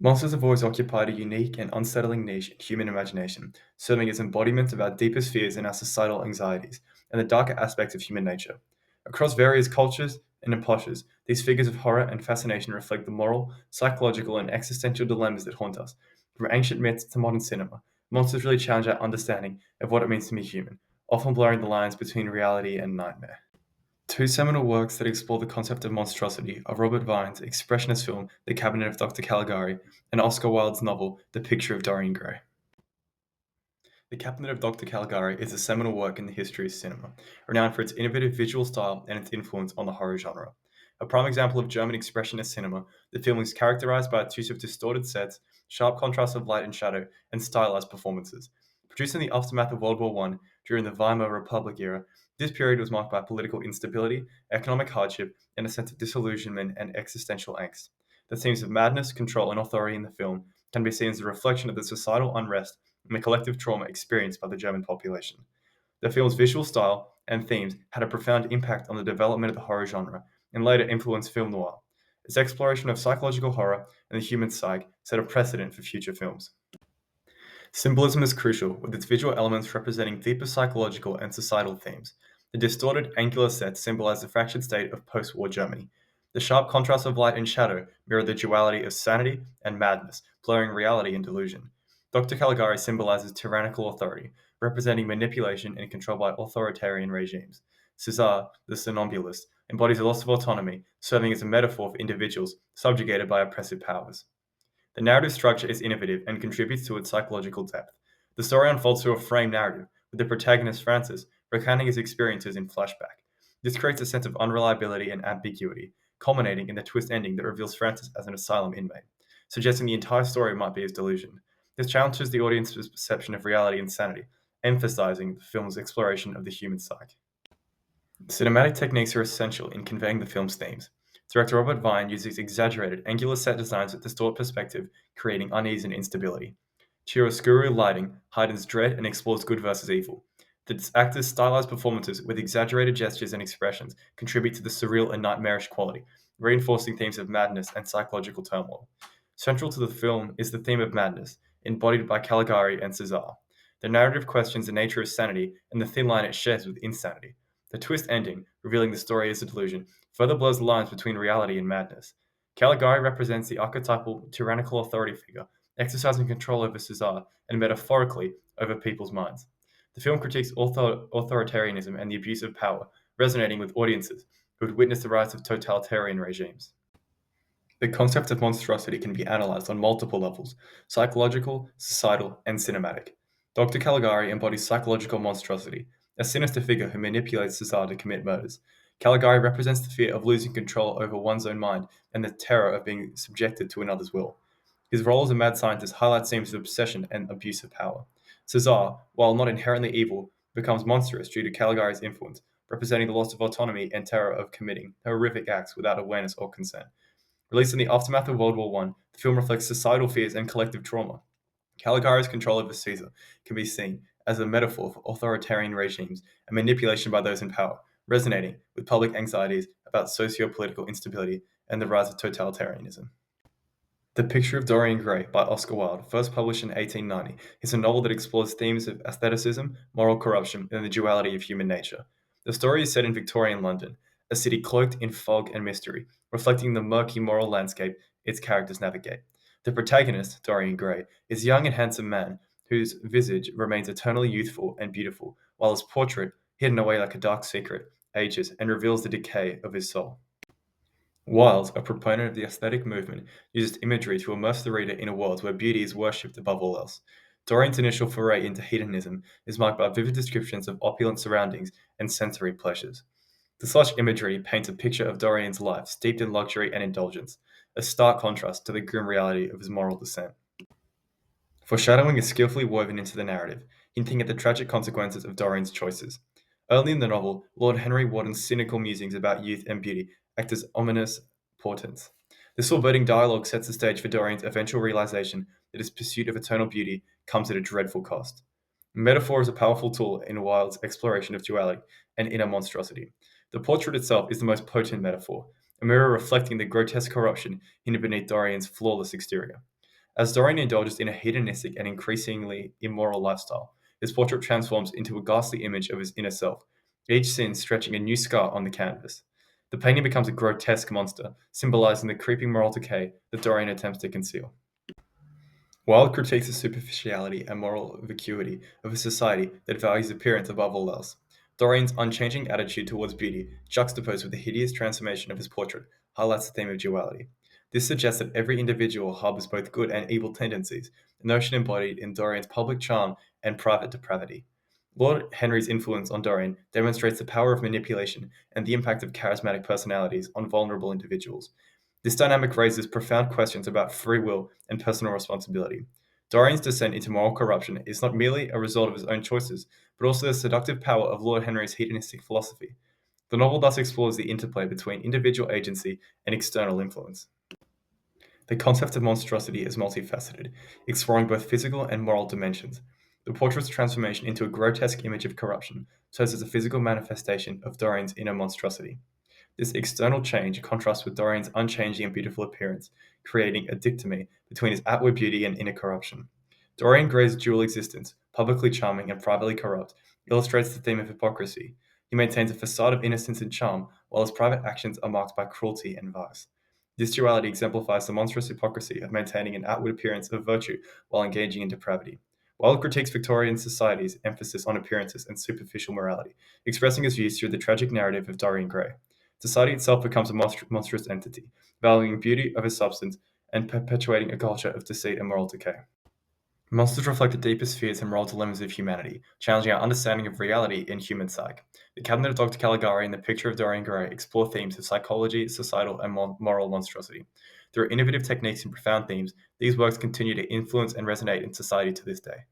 Monsters have always occupied a unique and unsettling niche in human imagination, serving as embodiments of our deepest fears and our societal anxieties, and the darker aspects of human nature. Across various cultures and epochs, these figures of horror and fascination reflect the moral, psychological, and existential dilemmas that haunt us. From ancient myths to modern cinema, monsters really challenge our understanding of what it means to be human, often blurring the lines between reality and nightmare. Two seminal works that explore the concept of monstrosity are Robert Vine's expressionist film The Cabinet of Dr. Caligari and Oscar Wilde's novel The Picture of Dorian Gray. The Cabinet of Dr. Caligari is a seminal work in the history of cinema, renowned for its innovative visual style and its influence on the horror genre. A prime example of German expressionist cinema, the film is characterized by its use of distorted sets, sharp contrasts of light and shadow, and stylized performances. Produced in the aftermath of World War One during the Weimar Republic era, this period was marked by political instability, economic hardship, and a sense of disillusionment and existential angst. The themes of madness, control, and authority in the film can be seen as a reflection of the societal unrest and the collective trauma experienced by the German population. The film's visual style and themes had a profound impact on the development of the horror genre and later influenced film noir. Its exploration of psychological horror and the human psyche set a precedent for future films. Symbolism is crucial, with its visual elements representing deeper psychological and societal themes. The distorted, angular sets symbolize the fractured state of post war Germany. The sharp contrast of light and shadow mirror the duality of sanity and madness, blurring reality and delusion. Dr. Caligari symbolizes tyrannical authority, representing manipulation and control by authoritarian regimes. Caesar, the somnambulist, embodies a loss of autonomy, serving as a metaphor for individuals subjugated by oppressive powers. The narrative structure is innovative and contributes to its psychological depth. The story unfolds through a framed narrative, with the protagonist Francis recounting his experiences in flashback. This creates a sense of unreliability and ambiguity, culminating in the twist ending that reveals Francis as an asylum inmate, suggesting the entire story might be his delusion. This challenges the audience's perception of reality and sanity, emphasizing the film's exploration of the human psyche. Cinematic techniques are essential in conveying the film's themes. Director Robert Vine uses exaggerated, angular set designs that distort perspective, creating unease and instability. Chiaroscuro lighting heightens dread and explores good versus evil. The actors' stylized performances with exaggerated gestures and expressions contribute to the surreal and nightmarish quality, reinforcing themes of madness and psychological turmoil. Central to the film is the theme of madness, embodied by Caligari and Caesar. The narrative questions the nature of sanity and the thin line it shares with insanity. The twist ending, revealing the story as a delusion, further blurs the lines between reality and madness. Caligari represents the archetypal tyrannical authority figure, exercising control over Caesar and metaphorically over people's minds. The film critiques authoritarianism and the abuse of power, resonating with audiences who had witnessed the rise of totalitarian regimes. The concept of monstrosity can be analyzed on multiple levels: psychological, societal, and cinematic. Dr. Caligari embodies psychological monstrosity, a sinister figure who manipulates Caesar to commit murders. Caligari represents the fear of losing control over one's own mind and the terror of being subjected to another's will. His role as a mad scientist highlights themes of obsession and abuse of power. Caesar, while not inherently evil, becomes monstrous due to Caligari's influence, representing the loss of autonomy and terror of committing horrific acts without awareness or consent. Released in the aftermath of World War One, the film reflects societal fears and collective trauma. Caligari's control over Caesar can be seen as a metaphor for authoritarian regimes and manipulation by those in power, resonating with public anxieties about socio-political instability and the rise of totalitarianism. The Picture of Dorian Gray by Oscar Wilde, first published in 1890, is a novel that explores themes of aestheticism, moral corruption, and the duality of human nature. The story is set in Victorian London, a city cloaked in fog and mystery, reflecting the murky moral landscape its characters navigate. The protagonist, Dorian Gray, is a young and handsome man whose visage remains eternally youthful and beautiful, while his portrait, hidden away like a dark secret, ages and reveals the decay of his soul. Wilde, a proponent of the aesthetic movement, uses imagery to immerse the reader in a world where beauty is worshipped above all else. Dorian's initial foray into hedonism is marked by vivid descriptions of opulent surroundings and sensory pleasures. The slush imagery paints a picture of Dorian's life steeped in luxury and indulgence, a stark contrast to the grim reality of his moral descent. Foreshadowing is skillfully woven into the narrative, hinting at the tragic consequences of Dorian's choices. Early in the novel, Lord Henry Wotton's cynical musings about youth and beauty act as ominous portents. This foreboding dialogue sets the stage for Dorian's eventual realization that his pursuit of eternal beauty comes at a dreadful cost. Metaphor is a powerful tool in Wilde's exploration of duality and inner monstrosity. The portrait itself is the most potent metaphor, a mirror reflecting the grotesque corruption hidden beneath Dorian's flawless exterior. As Dorian indulges in a hedonistic and increasingly immoral lifestyle, his portrait transforms into a ghastly image of his inner self, each scene stretching a new scar on the canvas. The painting becomes a grotesque monster, symbolizing the creeping moral decay that Dorian attempts to conceal. Wilde critiques the superficiality and moral vacuity of a society that values appearance above all else. Dorian's unchanging attitude towards beauty, juxtaposed with the hideous transformation of his portrait, highlights the theme of duality. This suggests that every individual harbors both good and evil tendencies, a notion embodied in Dorian's public charm and private depravity. Lord Henry's influence on Dorian demonstrates the power of manipulation and the impact of charismatic personalities on vulnerable individuals. This dynamic raises profound questions about free will and personal responsibility. Dorian's descent into moral corruption is not merely a result of his own choices, but also the seductive power of Lord Henry's hedonistic philosophy. The novel thus explores the interplay between individual agency and external influence. The concept of monstrosity is multifaceted, exploring both physical and moral dimensions. The portrait's transformation into a grotesque image of corruption serves as a physical manifestation of Dorian's inner monstrosity. This external change contrasts with Dorian's unchanging and beautiful appearance, creating a dichotomy between his outward beauty and inner corruption. Dorian Gray's dual existence, publicly charming and privately corrupt, illustrates the theme of hypocrisy. He maintains a facade of innocence and charm, while his private actions are marked by cruelty and vice. This duality exemplifies the monstrous hypocrisy of maintaining an outward appearance of virtue while engaging in depravity. Wilde critiques Victorian society's emphasis on appearances and superficial morality, expressing his views through the tragic narrative of Dorian Gray. Society itself becomes a monstrous entity, valuing beauty over substance and perpetuating a culture of deceit and moral decay. Monsters reflect the deepest fears and moral dilemmas of humanity, challenging our understanding of reality in human psyche. The Cabinet of Dr. Caligari and The Picture of Dorian Gray explore themes of psychology, societal, and moral monstrosity. Through innovative techniques and profound themes, these works continue to influence and resonate in society to this day.